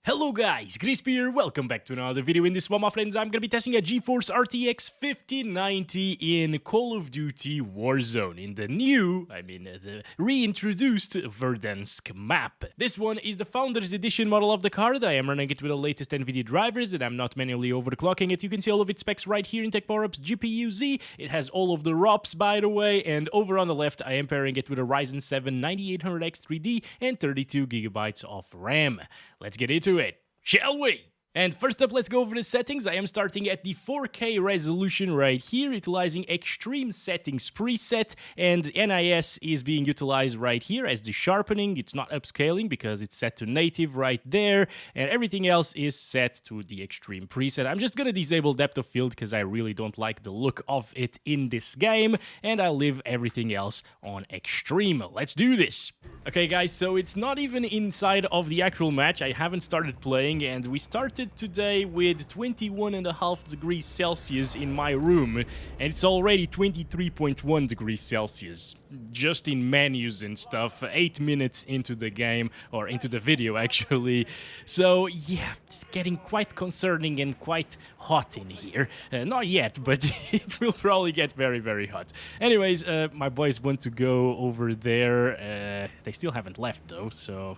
Hello guys, Crispy here, welcome back to another video. In this one, my friends, I'm gonna be testing a GeForce RTX 5090 in Call of Duty Warzone in the new, the reintroduced Verdansk map. This one is the Founders Edition model of the card. I am running it with the latest Nvidia drivers and I'm not manually overclocking it. You can see all of its specs right here in Tech Power Ups GPU Z. It has all of the ROPs, by the way, and over on the left, I am pairing it with a Ryzen 7 9800X 3D and 32GB of RAM. Let's get into it, shall we? And first up, let's go over the settings. I am starting at the 4K resolution right here, utilizing Extreme Settings preset, and NIS is being utilized right here as the sharpening. It's not upscaling because it's set to native right there, and everything else is set to the Extreme preset. I'm just gonna disable depth of field because I really don't like the look of it in this game, and I'll leave everything else on Extreme. Let's do this. Okay guys, so it's not even inside of the actual match. I haven't started playing, and we started today with 21.5 degrees Celsius in my room, and it's already 23.1 degrees Celsius just in menus and stuff 8 minutes into the game, or into the video actually. So yeah, it's getting quite concerning and quite hot in here. Not yet, but it will probably get very, very hot. Anyways, my boys want to go over there. They still haven't left though, so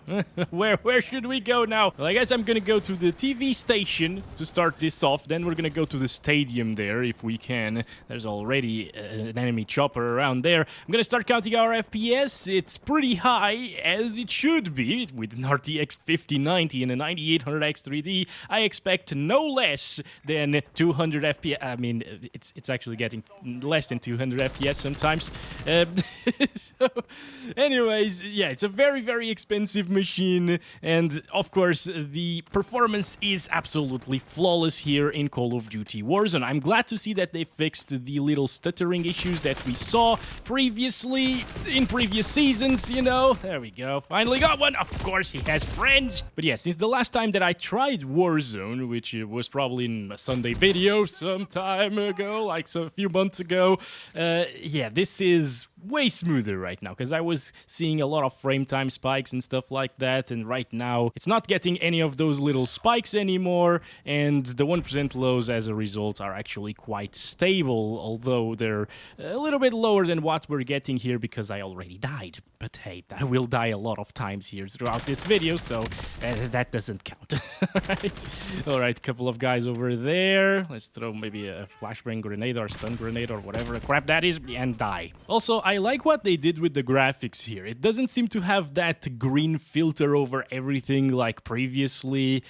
where should we go now? Well, I guess I'm gonna go to the TV station to start this off. Then we're gonna go to the stadium there if we can. There's already an enemy chopper around there. I'm gonna start counting our FPS. It's pretty high, as it should be. With an RTX 5090 and a 9800X 3D, I expect no less than 200 FPS. I mean, it's actually getting less than 200 FPS sometimes. So, anyways, yeah, it's a very, very expensive machine, and of course, the performance is absolutely flawless here in Call of Duty Warzone. I'm glad to see that they fixed the little stuttering issues that we saw previously in previous seasons, you know. There we go. Finally got one. Of course, he has friends. But yeah, since the last time that I tried Warzone, which was probably in a Sunday video some time ago, like a few months ago, yeah, this is way smoother right now, because I was seeing a lot of frame time spikes and stuff like that, and right now it's not getting any of those little spikes anymore, and the 1% lows as a result are actually quite stable, although they're a little bit lower than what we're getting here because I already died. But hey, I will die a lot of times here throughout this video, so that doesn't count. Alright, couple of guys over there. Let's throw maybe a flashbang grenade or stun grenade or whatever the crap that is, and die. Also, I like what they did with the graphics here. It doesn't seem to have that green filter over everything like previously.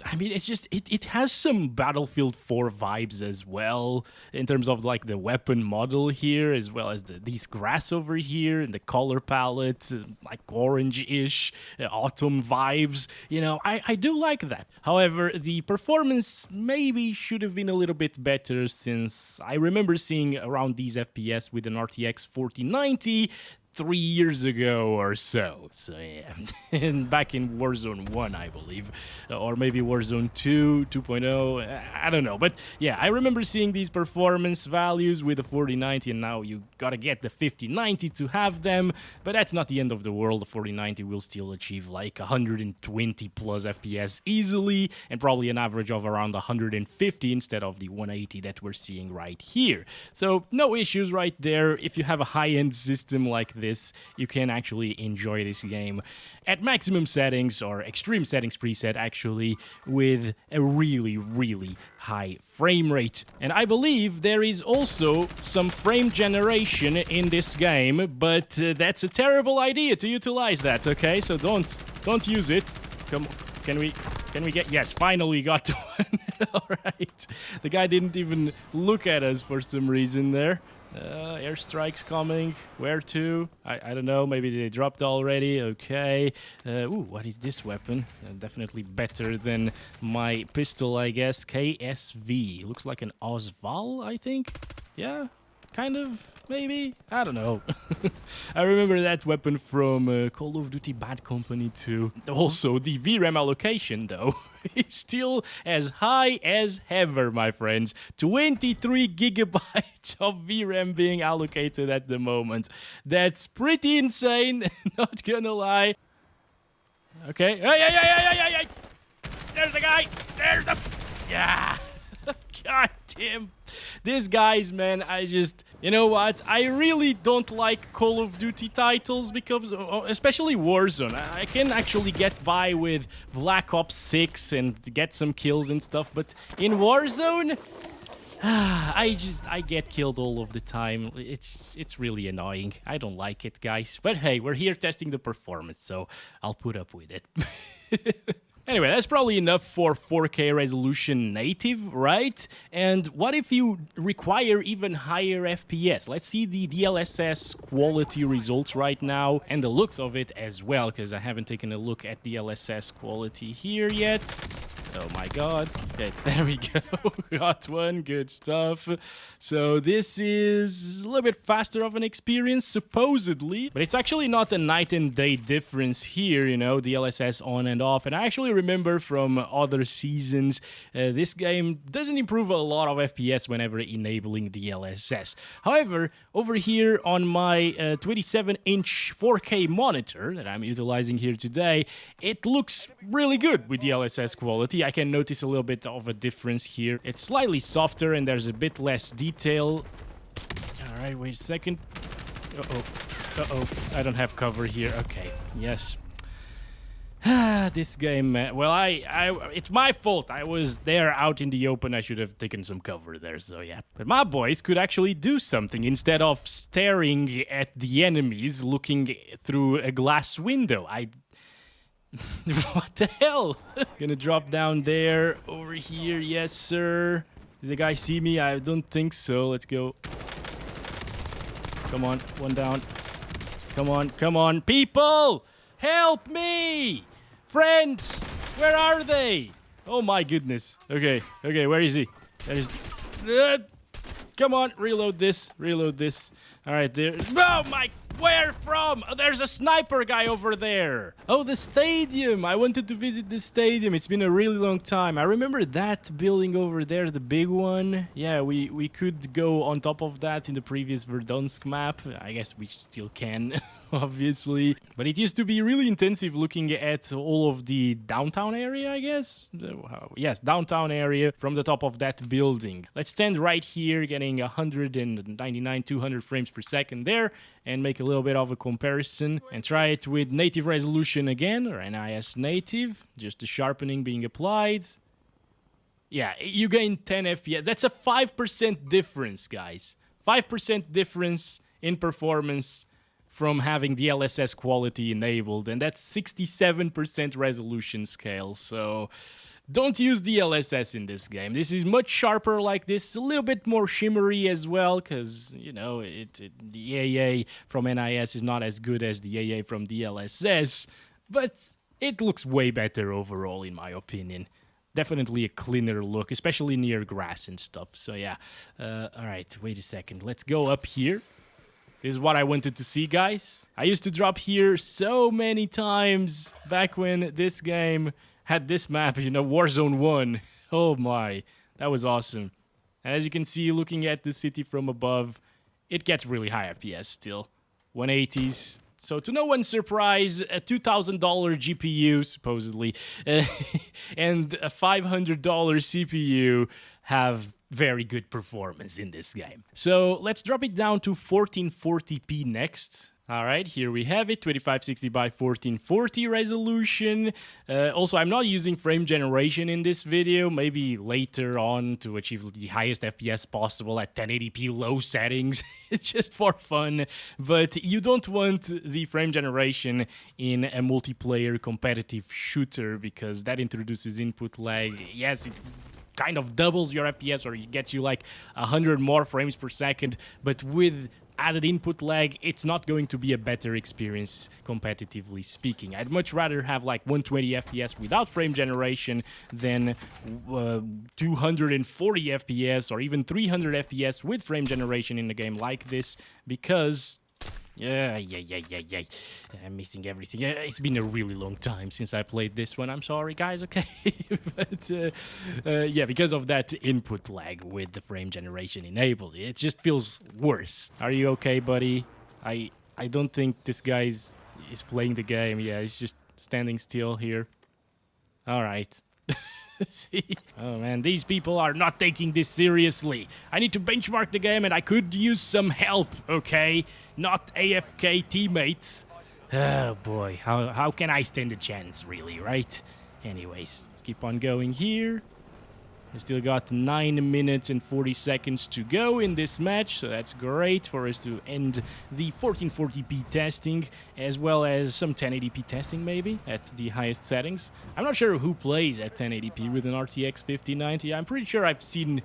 I mean, it's just, it has some Battlefield 4 vibes as well, in terms of like the weapon model here, as well as these grass over here, and the color palette, like orange-ish, autumn vibes. You know, I do like that. However, the performance maybe should have been a little bit better, since I remember seeing around these FPS with an RTX 4090 3 years ago or so. So yeah, and back in Warzone 1, I believe, or maybe Warzone 2, 2.0, I don't know. But yeah, I remember seeing these performance values with the 4090, and now you gotta get the 5090 to have them. But that's not the end of the world. The 4090 will still achieve like 120 plus FPS easily, and probably an average of around 150 instead of the 180 that we're seeing right here. So no issues right there. If you have a high-end system like this, you can actually enjoy this game at maximum settings, or extreme settings preset actually, with a really, really high frame rate. And I believe there is also some frame generation in this game, but that's a terrible idea to utilize that, okay? So don't use it. Come on. Can we get... Yes, finally got one. Alright. The guy didn't even look at us for some reason there. Airstrikes coming. Where to? I don't know. Maybe they dropped already. Okay. Ooh, what is this weapon? Definitely better than my pistol, I guess. KSV. Looks like an Osval, I think. Yeah. Kind of, maybe? I don't know. I remember that weapon from Call of Duty Bad Company 2. Also, the VRAM allocation, though, is still as high as ever, my friends. 23 gigabytes of VRAM being allocated at the moment. That's pretty insane, not gonna lie. Okay. Hey! Where's the... Yeah. God damn. These guys, man, I just... You know what? I really don't like Call of Duty titles because... especially Warzone. I can actually get by with Black Ops 6 and get some kills and stuff, but in Warzone... I get killed all of the time. It's really annoying. I don't like it, guys. But hey, we're here testing the performance, so I'll put up with it. Anyway, that's probably enough for 4K resolution native, right? And what if you require even higher FPS? Let's see the DLSS quality results right now, and the looks of it as well, because I haven't taken a look at DLSS quality here yet. Oh my god. Okay, there we go. Got one. Good stuff. So this is a little bit faster of an experience, supposedly. But it's actually not a night and day difference here, you know, DLSS on and off. And I actually remember from other seasons, this game doesn't improve a lot of FPS whenever enabling DLSS. However, over here on my 27-inch 4K monitor that I'm utilizing here today, it looks really good with DLSS quality. I can notice a little bit of a difference here. It's slightly softer and there's a bit less detail. All right, wait a second. Uh-oh. I don't have cover here. Okay, yes. This game, well, it's my fault. I was there out in the open. I should have taken some cover there, so yeah. But my boys could actually do something instead of staring at the enemies looking through a glass window. What the hell? Gonna drop down there, over here, yes sir. Did the guy see me? I don't think so. Let's go. Come on, one down. Come on, people! Help me! Friends, where are they? Oh my goodness. Okay, where is he? Come on, reload this. All right, there. Oh my, where from? Oh, there's a sniper guy over there. Oh, the stadium. I wanted to visit the stadium. It's been a really long time. I remember that building over there, the big one. Yeah, we could go on top of that in the previous Verdansk map. I guess we still can, obviously. But it used to be really intensive looking at all of the downtown area, I guess. Yes, downtown area from the top of that building. Let's stand right here, getting 199, 200 frames per second there, and make a little bit of a comparison and try it with native resolution again, or NIS native, just the sharpening being applied. Yeah, you gain 10 FPS. That's a 5% difference, guys. 5% difference in performance from having DLSS quality enabled, and that's 67% resolution scale, so don't use DLSS in this game. This is much sharper like this, a little bit more shimmery as well, because, you know, the AA from NIS is not as good as the AA from DLSS, but it looks way better overall, in my opinion. Definitely a cleaner look, especially near grass and stuff, so yeah. Alright, wait a second, let's go up here. This is what I wanted to see, guys. I used to drop here so many times back when this game had this map, you know, Warzone 1. Oh my, that was awesome. And as you can see, looking at the city from above, it gets really high FPS still. 180s. So to no one's surprise, a $2,000 GPU, supposedly, and a $500 CPU have very good performance in this game. So let's drop it down to 1440p next. All right, here we have it, 2560 by 1440 resolution. Also, I'm not using frame generation in this video, maybe later on to achieve the highest FPS possible at 1080p low settings. It's just for fun, but you don't want the frame generation in a multiplayer competitive shooter because that introduces input lag. Yes, it kind of doubles your FPS or it gets you like 100 more frames per second, but with added input lag, it's not going to be a better experience competitively speaking. I'd much rather have like 120 FPS without frame generation than 240 FPS or even 300 FPS with frame generation in a game like this, because yeah. I'm missing everything. It's been a really long time since I played this one. I'm sorry, guys, okay? But, yeah, because of that input lag with the frame generation enabled, it just feels worse. Are you okay, buddy? I don't think this guy is playing the game. Yeah, he's just standing still here. All right. See? Oh man, these people are not taking this seriously. I need to benchmark the game and I could use some help, okay? Not AFK teammates. Oh boy, how can I stand a chance, really, right? Anyways, let's keep on going here. We still got 9 minutes and 40 seconds to go in this match, so that's great for us to end the 1440p testing, as well as some 1080p testing maybe, at the highest settings. I'm not sure who plays at 1080p with an RTX 5090. I'm pretty sure I've seen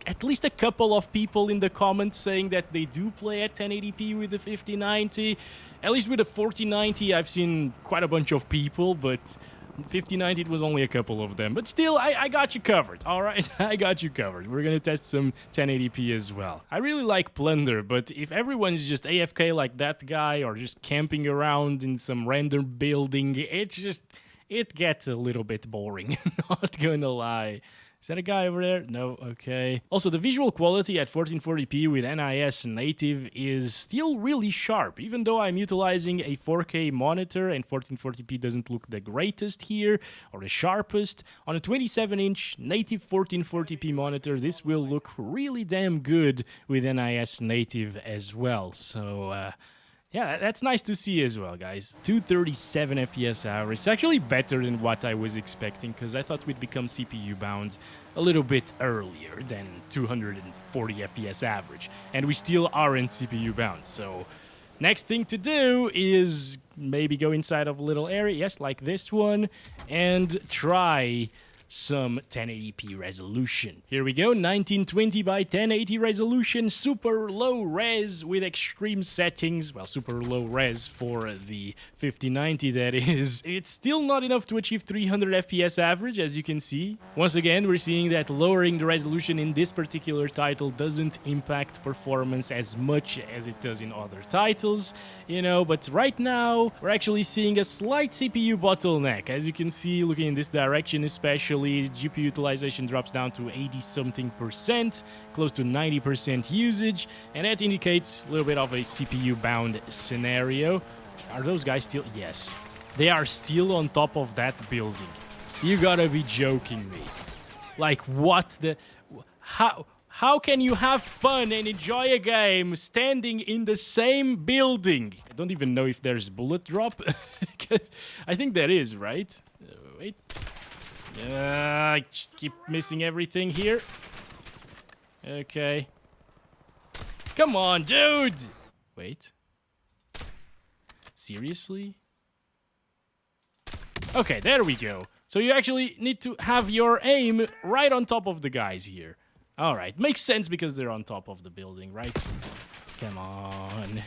at least a couple of people in the comments saying that they do play at 1080p with the 5090. At least with the 4090, I've seen quite a bunch of people, but 5090, it was only a couple of them. But still, I got you covered, all right? I got you covered. We're going to test some 1080p as well. I really like Plunder, but if everyone's just AFK like that guy or just camping around in some random building, it gets a little bit boring, not gonna lie. Is that a guy over there? No, okay. Also, the visual quality at 1440p with NIS native is still really sharp, even though I'm utilizing a 4K monitor and 1440p doesn't look the greatest here, or the sharpest. On a 27-inch native 1440p monitor, this will look really damn good with NIS native as well. So, yeah, that's nice to see as well, guys. 237 FPS average. It's actually better than what I was expecting, because I thought we'd become CPU bound a little bit earlier than 240 FPS average. And we still aren't CPU bound. So next thing to do is maybe go inside of a little area, yes, like this one, and try some 1080p resolution. Here we go, 1920 by 1080 resolution, super low res with extreme settings. Well, super low res for the 5090, that is. It's still not enough to achieve 300 FPS average, as you can see. Once again, we're seeing that lowering the resolution in this particular title doesn't impact performance as much as it does in other titles, you know, but right now, we're actually seeing a slight CPU bottleneck. As you can see, looking in this direction especially, GPU utilization drops down to 80-something%, close to 90% usage, and that indicates a little bit of a CPU-bound scenario. Are those guys still? Yes. They are still on top of that building. You gotta be joking me. Like, what the... How can you have fun and enjoy a game standing in the same building? I don't even know if there's bullet drop. I think there is, right? Wait. I just keep missing everything here. Okay. Come on, dude! Wait. Seriously? Okay, there we go. So you actually need to have your aim right on top of the guys here. Alright, makes sense because they're on top of the building, right? Come on.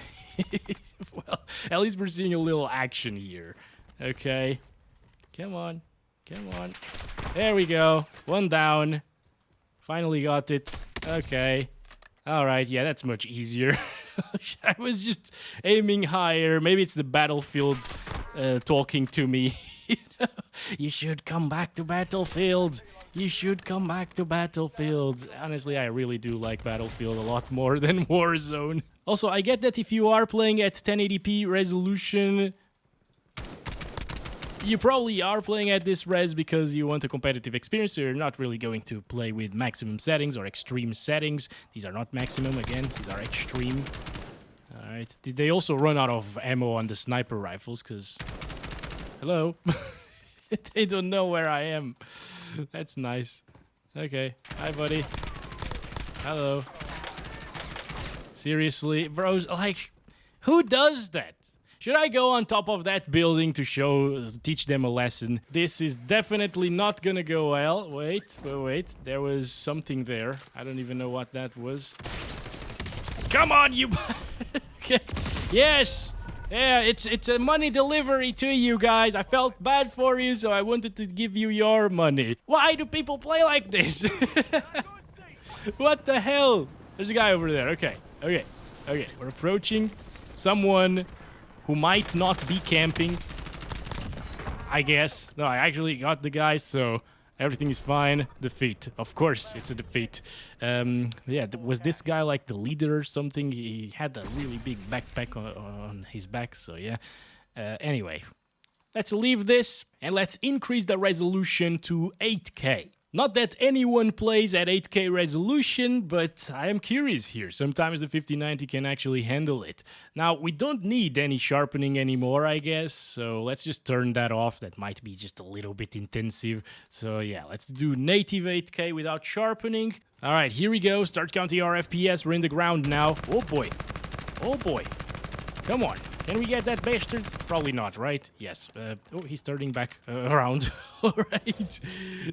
Well, at least we're seeing a little action here. Okay. Come on. Come on. There we go. One down. Finally got it. Okay. Alright, yeah, that's much easier. I was just aiming higher. Maybe it's the battlefield talking to me. You should come back to Battlefield. You should come back to Battlefield. Honestly, I really do like Battlefield a lot more than Warzone. Also, I get that if you are playing at 1080p resolution, you probably are playing at this res because you want a competitive experience, so you're not really going to play with maximum settings or extreme settings. These are not maximum, again, these are extreme. Alright, did they also run out of ammo on the sniper rifles? Because, hello? They don't know where I am. That's nice. Okay, hi buddy. Hello. Seriously, bros, like, who does that? Should I go on top of that building to teach them a lesson? This is definitely not gonna go well. Wait. There was something there. I don't even know what that was. Come on, you... Okay. Yes! Yeah, it's a money delivery to you guys. I felt bad for you, so I wanted to give you your money. Why do people play like this? What the hell? There's a guy over there. Okay. We're approaching someone who might not be camping, I guess. No, I actually got the guy, so everything is fine. Defeat. Of course, it's a defeat. Yeah, was this guy like the leader or something? He had a really big backpack on his back, so yeah. Anyway, Let's leave this and let's increase the resolution to 8K. Not that anyone plays at 8K resolution, but I am curious here. Sometimes the 5090 can actually handle it. Now, we don't need any sharpening anymore, I guess, so let's just turn that off. That might be just a little bit intensive. So yeah, let's do native 8K without sharpening. All right, here we go. Start counting our FPS. We're in the ground now. Oh boy. Oh boy. Come on. Can we get that bastard? Probably not, right? Yes. Oh, he's turning back around. All right.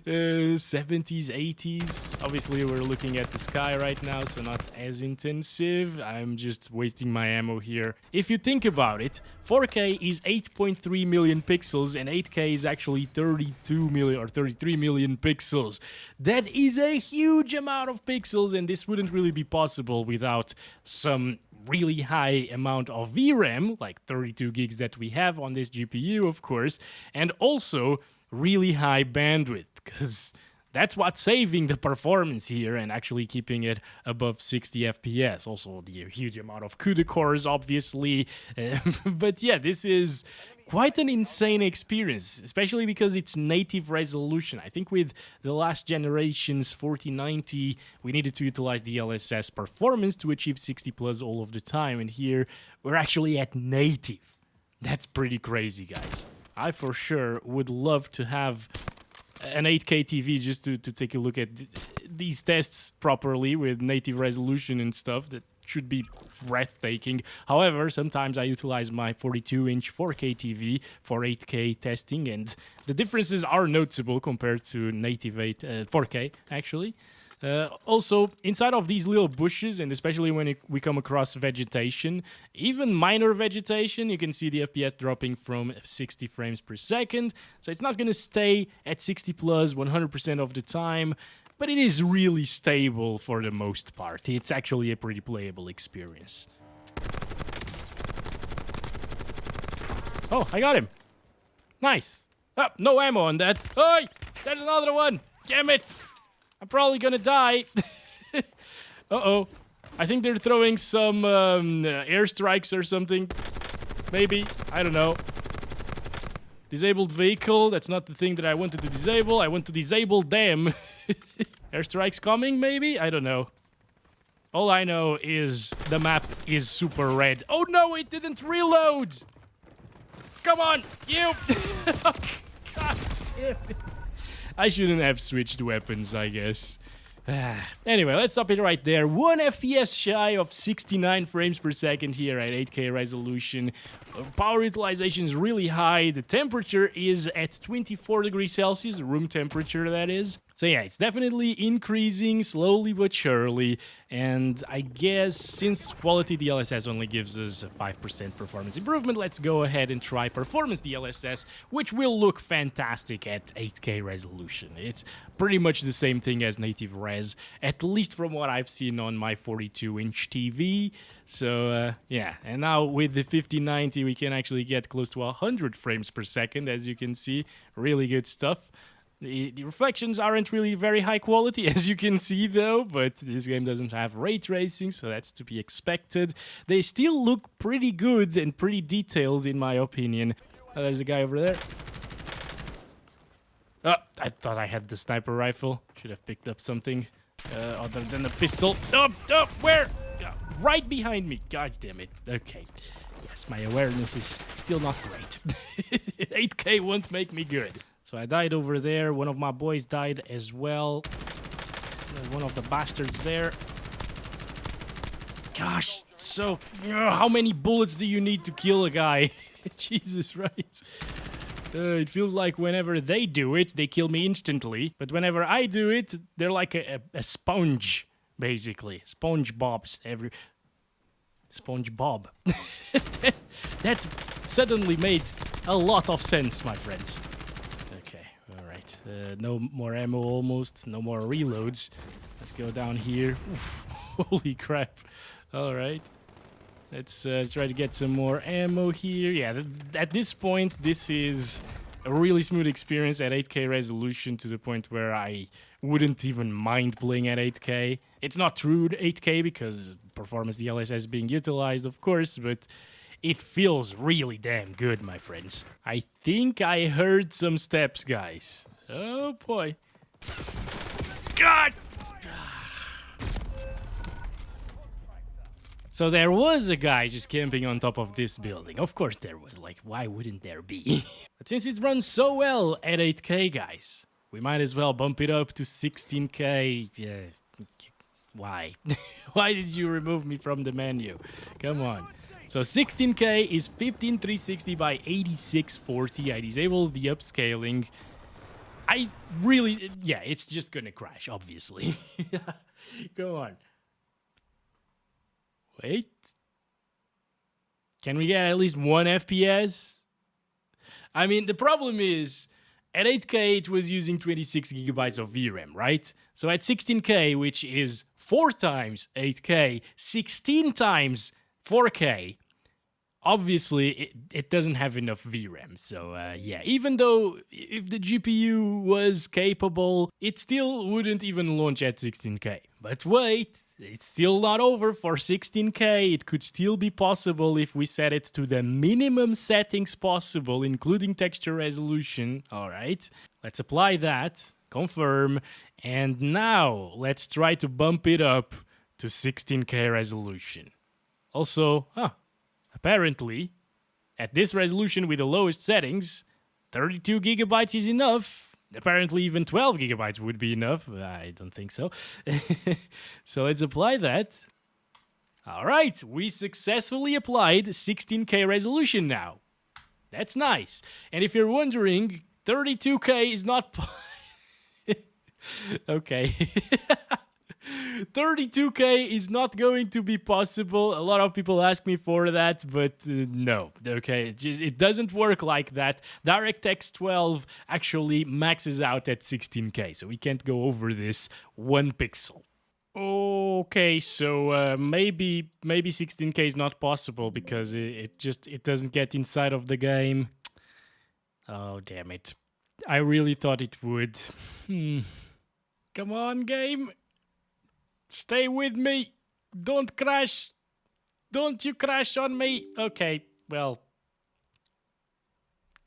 70s, 80s. Obviously, we're looking at the sky right now, so not as intensive. I'm just wasting my ammo here. If you think about it, 4K is 8.3 million pixels, and 8K is actually 32 million or 33 million pixels. That is a huge amount of pixels, and this wouldn't really be possible without some really high amount of VRAM, like 32 gigs that we have on this GPU, of course, and also really high bandwidth, because that's what's saving the performance here and actually keeping it above 60 FPS. Also, the huge amount of CUDA cores, obviously. But yeah, this is quite an insane experience, especially because it's native resolution. I think with the last generation's 4090, we needed to utilize DLSS performance to achieve 60 plus all of the time, and here we're actually at native. That's pretty crazy, guys. I for sure would love to have an 8K TV just to take a look at these tests properly with native resolution and stuff. That should be breathtaking. However, sometimes I utilize my 42-inch 4K TV for 8K testing, and the differences are noticeable compared to native 4K, actually. Also, inside of these little bushes, and especially when we come across vegetation, even minor vegetation, you can see the FPS dropping from 60 frames per second. So it's not going to stay at 60 plus 100% of the time, but it is really stable for the most part. It's actually a pretty playable experience. Oh, I got him. Nice. Oh, no ammo on that. Oh, there's another one. Damn it. I'm probably gonna die. Uh-oh. I think they're throwing some airstrikes or something. Maybe. I don't know. Disabled vehicle. That's not the thing that I wanted to disable. I want to disable them. Airstrikes coming, maybe? I don't know. All I know is the map is super red. Oh no, it didn't reload! Come on, you! God damn it. I shouldn't have switched weapons, I guess. Anyway, let's stop it right there. 1 FPS shy of 69 frames per second here at 8K resolution. Power utilization is really high. The temperature is at 24 degrees Celsius, room temperature that is. So yeah, it's definitely increasing slowly but surely. And I guess since quality DLSS only gives us a 5% performance improvement, let's go ahead and try performance DLSS, which will look fantastic at 8K resolution. It's pretty much the same thing as native res, at least from what I've seen on my 42-inch TV. So yeah, and now with the 5090 we can actually get close to 100 frames per second, as you can see. Really good stuff. The reflections aren't really very high quality, as you can see though, but this game doesn't have ray tracing, so that's to be expected. They still look pretty good and pretty detailed in my opinion. Oh, there's a guy over there. Oh, I thought I had the sniper rifle. Should have picked up something other than a pistol. Oh, where? Right behind me. God damn it. Okay. Yes, my awareness is still not great. 8K won't make me good. So I died over there. One of my boys died as well. One of the bastards there. Gosh, so how many bullets do you need to kill a guy? Jesus, right? It feels like whenever they do it, they kill me instantly. But whenever I do it, they're like a sponge, basically. SpongeBob's every... SpongeBob. That suddenly made a lot of sense, my friends. Okay, alright. No more ammo almost. No more reloads. Let's go down here. Oof, holy crap. Alright. Let's try to get some more ammo here. Yeah, at this point, this is a really smooth experience at 8K resolution, to the point where I wouldn't even mind playing at 8K. It's not true 8K because performance DLSS is being utilized, of course, but it feels really damn good, my friends. I think I heard some steps, guys. Oh boy. God! So there was a guy just camping on top of this building. Of course there was. Like, why wouldn't there be? But since it runs so well at 8K, guys, we might as well bump it up to 16K. Yeah. Why? Why did you remove me from the menu? Come on. So 16K is 15360 by 8640. I disabled the upscaling. I really... Yeah, it's just gonna crash, obviously. Go on. Wait. Can we get at least 1 FPS? I mean, the problem is, at 8K it was using 26 gigabytes of VRAM, right? So at 16K, which is 4 times 8K, 16 times 4K, obviously it doesn't have enough VRAM. So yeah, even though if the GPU was capable, it still wouldn't even launch at 16K. But wait, it's still not over for 16K. It could still be possible if we set it to the minimum settings possible, including texture resolution. All right, let's apply that, confirm, and now let's try to bump it up to 16K resolution. Also, apparently, at this resolution with the lowest settings, 32 gigabytes is enough. Apparently, even 12 gigabytes would be enough. I don't think so. So let's apply that. All right, we successfully applied 16K resolution now. That's nice. And if you're wondering, 32K is not... Okay. 32K is not going to be possible. A lot of people ask me for that, but no. Okay, it doesn't work like that. DirectX 12 actually maxes out at 16K, so we can't go over this 1 pixel. Okay, so maybe 16K is not possible because it doesn't get inside of the game. Oh, damn it. I really thought it would. Come on, game. Stay with me. Don't crash. Don't you crash on me. Okay, well,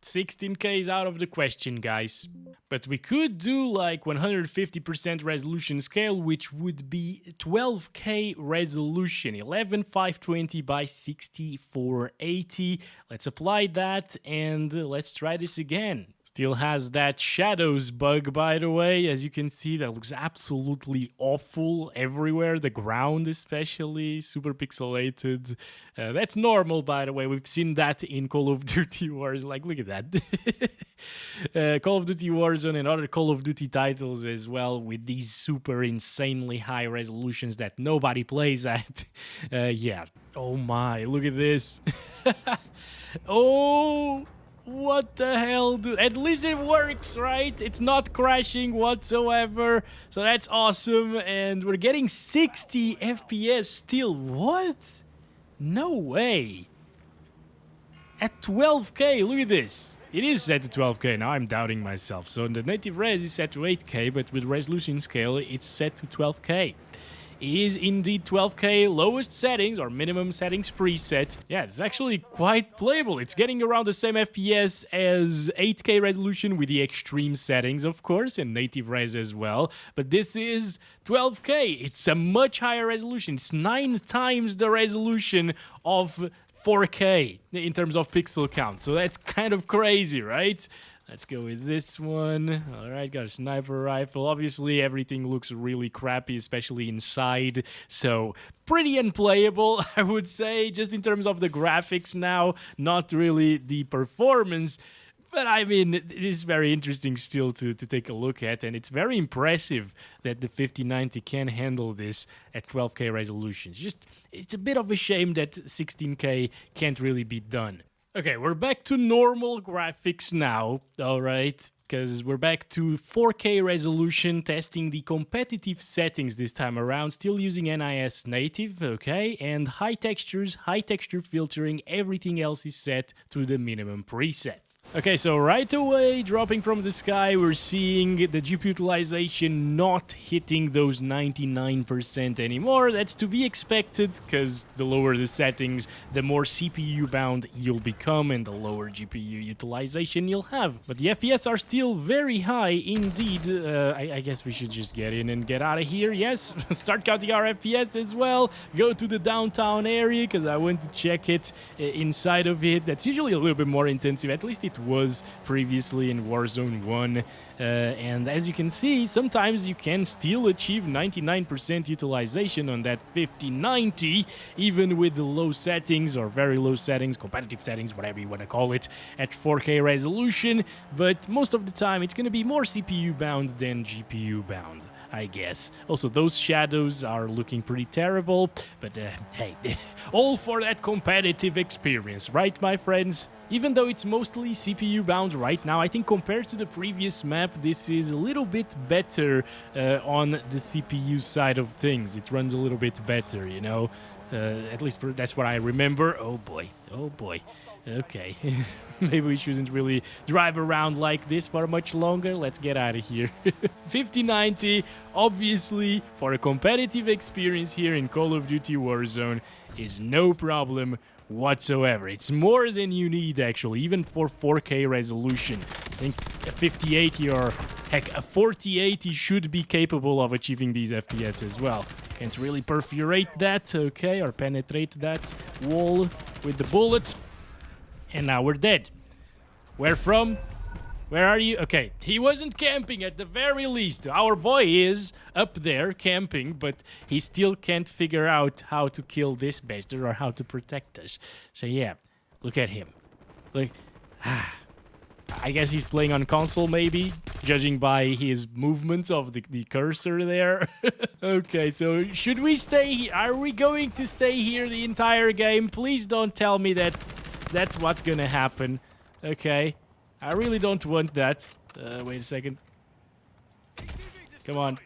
16K is out of the question, guys. But we could do like 150% resolution scale, which would be 12K resolution, 11520 by 6480. Let's apply that and let's try this again. Still has that shadows bug, by the way. As you can see, that looks absolutely awful everywhere. The ground especially, super pixelated. That's normal, by the way. We've seen that in Call of Duty Warzone. Like, look at that. Call of Duty Warzone and other Call of Duty titles as well, with these super insanely high resolutions that nobody plays at. Yeah. Oh my, look at this. Oh... What the hell, dude? At least it works, right? It's not crashing whatsoever. So that's awesome. And we're getting 60 FPS still. What? No way. At 12K, look at this. It is set to 12K. Now I'm doubting myself. So the native res is set to 8K, but with resolution scale, it's set to 12K. Is indeed 12K lowest settings or minimum settings preset. Yeah, it's actually quite playable. It's getting around the same FPS as 8K resolution with the extreme settings, of course, and native res as well. But this is 12K. It's a much higher resolution. It's 9 times the resolution of 4K in terms of pixel count. So that's kind of crazy, right? Let's go with this one. All right, got a sniper rifle. Obviously, everything looks really crappy, especially inside. So, pretty unplayable, I would say, just in terms of the graphics now. Not really the performance. But, I mean, it is very interesting still to take a look at. And it's very impressive that the 5090 can handle this at 12K resolutions. It's a bit of a shame that 16K can't really be done. Okay, we're back to normal graphics now, all right? because we're back to 4K resolution, testing the competitive settings this time around, still using NIS native, okay, and high textures, high texture filtering, everything else is set to the minimum presets. Okay, so right away, dropping from the sky, we're seeing the GPU utilization not hitting those 99% anymore. That's to be expected, because the lower the settings, the more CPU bound you'll become, and the lower GPU utilization you'll have. But the FPS are still very high indeed. I guess we should just get in and get out of here. Yes, start counting our FPS as well. Go to the downtown area, because I want to check it inside of it. That's usually a little bit more intensive. At least it was previously in Warzone 1. And as you can see, sometimes you can still achieve 99% utilization on that 5090, even with the low settings or very low settings, competitive settings, whatever you want to call it, at 4K resolution. But most of the time, it's going to be more CPU bound than GPU bound, I guess. Also, those shadows are looking pretty terrible, but hey, all for that competitive experience, right, my friends? Even though it's mostly CPU bound right now, I think compared to the previous map, this is a little bit better on the CPU side of things. It runs a little bit better, you know? At least that's what I remember. Oh boy, oh boy. Okay, maybe we shouldn't really drive around like this for much longer. Let's get out of here. 5090, obviously, for a competitive experience here in Call of Duty Warzone, is no problem whatsoever. It's more than you need, actually, even for 4K resolution. I think a 5080 or heck, a 4080 should be capable of achieving these FPS as well. Can't really perforate that, okay, or penetrate that wall with the bullets. And now we're dead. Where from? Where are you? Okay, he wasn't camping at the very least. Our boy is up there camping, but he still can't figure out how to kill this bastard or how to protect us. So yeah, look at him. Look. I guess he's playing on console maybe, judging by his movements of the cursor there. Okay, so should we stay here? Are we going to stay here the entire game? Please don't tell me that that's what's gonna happen. Okay. I really don't want that. Wait a second. Come on.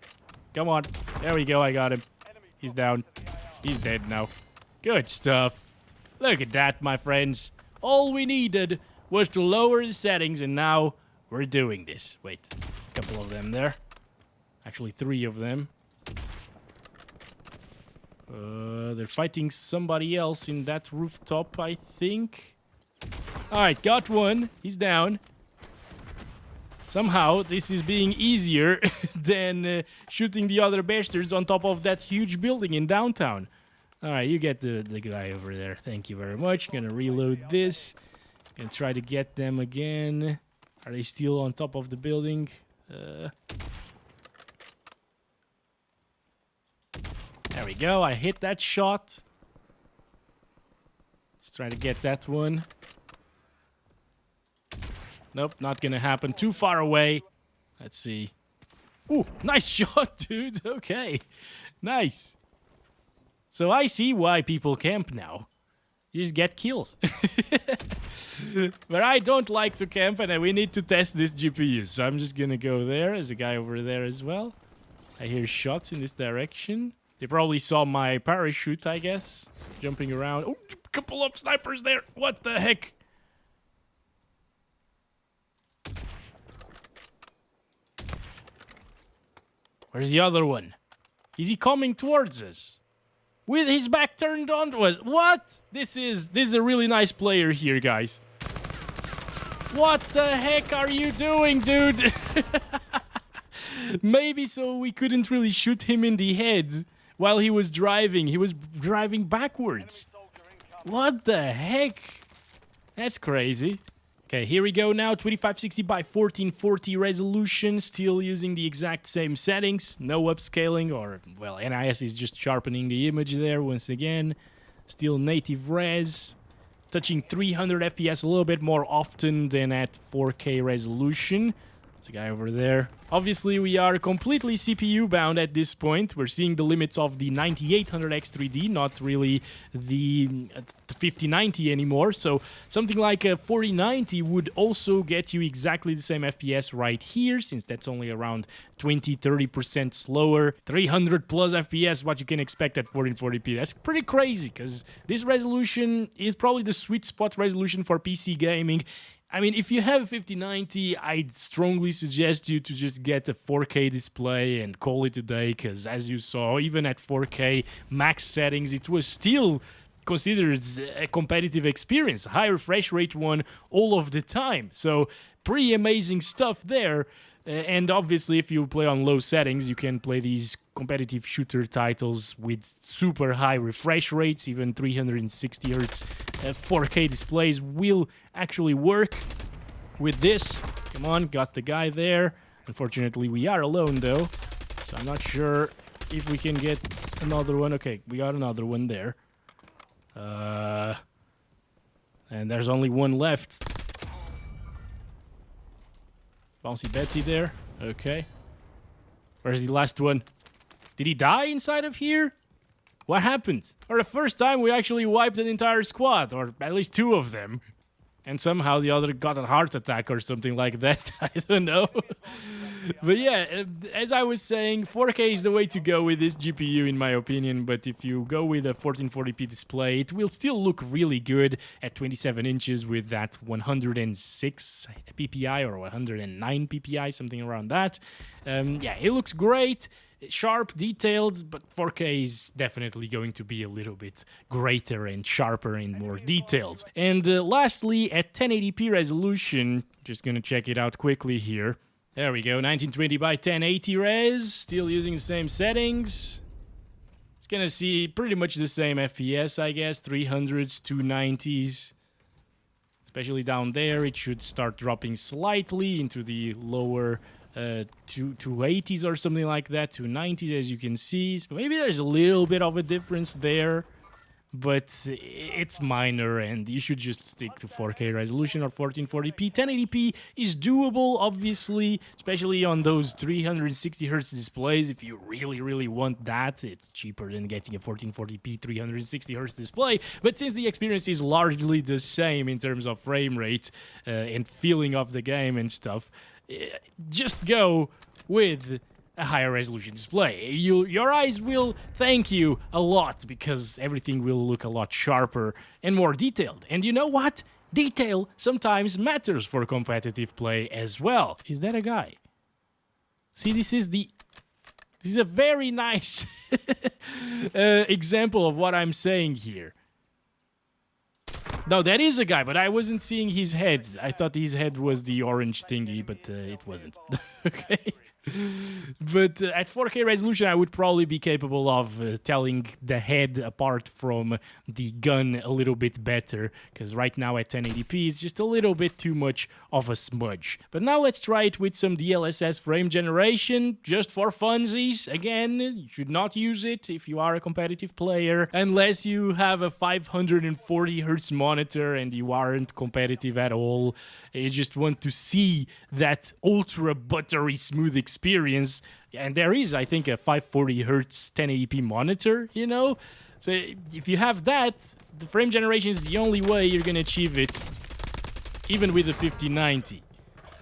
Come on. There we go, I got him. He's down. He's dead now. Good stuff. Look at that, my friends. All we needed was to lower the settings, and now we're doing this. Wait. A couple of them there. Actually, 3 of them. They're fighting somebody else in that rooftop, I think. Alright, got one. He's down. Somehow, this is being easier than shooting the other bastards on top of that huge building in downtown. Alright, you get the guy over there. Thank you very much. Gonna reload this. Gonna try to get them again. Are they still on top of the building? There we go. I hit that shot. Let's try to get that one. Nope, not gonna happen. Too far away. Let's see. Ooh, nice shot, dude. Okay. Nice. So I see why people camp now. You just get kills. But I don't like to camp, and we need to test this GPU. So I'm just gonna go there. There's a guy over there as well. I hear shots in this direction. They probably saw my parachute, I guess. Jumping around. Oh, a couple of snipers there. What the heck? Where's the other one? Is he coming towards us? With his back turned on to us. What? This is a really nice player here, guys. What the heck are you doing, dude? Maybe so we couldn't really shoot him in the head while he was driving. He was driving backwards. What the heck? That's crazy. Okay, here we go now. 2560 by 1440 resolution. Still using the exact same settings. No upscaling or, well, NIS is just sharpening the image there once again. Still native res. Touching 300 FPS a little bit more often than at 4K resolution. There's a guy over there. Obviously, we are completely CPU bound at this point. We're seeing the limits of the 9800X3D, not really the 5090 anymore. So something like a 4090 would also get you exactly the same FPS right here, since that's only around 20-30% slower. 300 plus FPS, what you can expect at 1440p. That's pretty crazy, because this resolution is probably the sweet spot resolution for PC gaming. I mean, if you have 5090, I'd strongly suggest you to just get a 4K display and call it a day, because as you saw, even at 4K max settings, it was still considered a competitive experience. High refresh rate one all of the time. So pretty amazing stuff there. And obviously, if you play on low settings, you can play these competitive shooter titles with super high refresh rates. Even 360 Hz 4K displays will actually work with this. Come on, got the guy there. Unfortunately, we are alone, though. So I'm not sure if we can get another one. Okay, we got another one there. And there's only one left. Bouncy Betty there. Okay. Where's the last one? Did he die inside of here? What happened? For the first time, we actually wiped an entire squad, or at least two of them. And somehow the other got a heart attack or something like that. I don't know. But yeah, as I was saying, 4K is the way to go with this GPU in my opinion. But if you go with a 1440p display, it will still look really good at 27 inches with that 106 ppi or 109 ppi, something around that. Yeah, it looks great. Sharp, detailed, but 4K is definitely going to be a little bit greater and sharper and more detailed. And lastly, at 1080p resolution, just gonna check it out quickly here. There we go, 1920 by 1080 res, still using the same settings. It's gonna see pretty much the same FPS, I guess, 300s, 290s. Especially down there, it should start dropping slightly into the lower 280s or something like that, 290s as you can see. So maybe there's a little bit of a difference there, but it's minor and you should just stick to 4K resolution or 1440p. 1080p is doable, obviously, especially on those 360 Hz displays. If you really want that, it's cheaper than getting a 1440p 360 Hz display. But since the experience is largely the same in terms of frame rate and feeling of the game and stuff, just go with a higher resolution display. Your eyes will thank you a lot because everything will look a lot sharper and more detailed. And you know what? Detail sometimes matters for competitive play as well. Is that a guy? See, this is a very nice example of what I'm saying here. No, that is a guy, but I wasn't seeing his head. I thought his head was the orange thingy, but it wasn't. Okay. But at 4K resolution, I would probably be capable of telling the head apart from the gun a little bit better, because right now at 1080p, it's just a little bit too much of a smudge. But now let's try it with some DLSS frame generation, just for funsies. Again, you should not use it if you are a competitive player, unless you have a 540 Hz monitor and you aren't competitive at all. You just want to see that ultra buttery smooth experience. And there is, I think, a 540 Hz 1080p monitor, you know? So if you have that, the frame generation is the only way you're going to achieve it, even with the 5090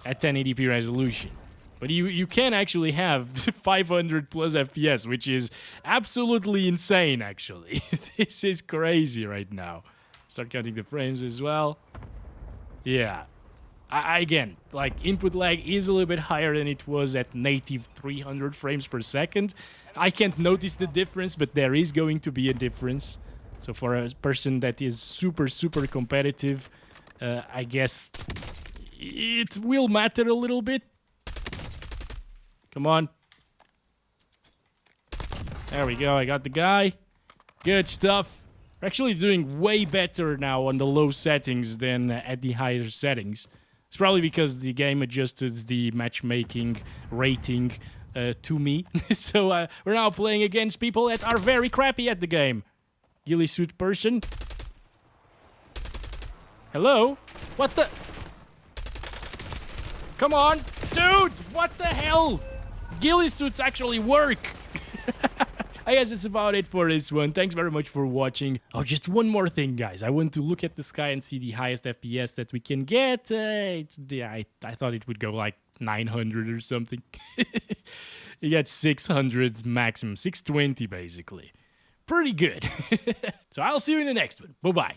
at 1080p resolution. But you can actually have 500 plus FPS, which is absolutely insane, actually. This is crazy right now. Start counting the frames as well. Yeah. Again, like, input lag is a little bit higher than it was at native 300 frames per second. I can't notice the difference, but there is going to be a difference. So for a person that is super competitive, I guess it will matter a little bit. Come on. There we go, I got the guy. Good stuff. We're actually doing way better now on the low settings than at the higher settings. It's probably because the game adjusted the matchmaking rating to me. So we're now playing against people that are very crappy at the game. Ghillie suit person. Hello? What the? Come on. Dude, what the hell? Ghillie suits actually work. I guess that's about it for this one. Thanks very much for watching. Oh, just one more thing, guys. I want to look at the sky and see the highest FPS that we can get. I thought it would go like 900 or something. You get 600 maximum, 620 basically. Pretty good. So I'll see you in the next one. Bye-bye.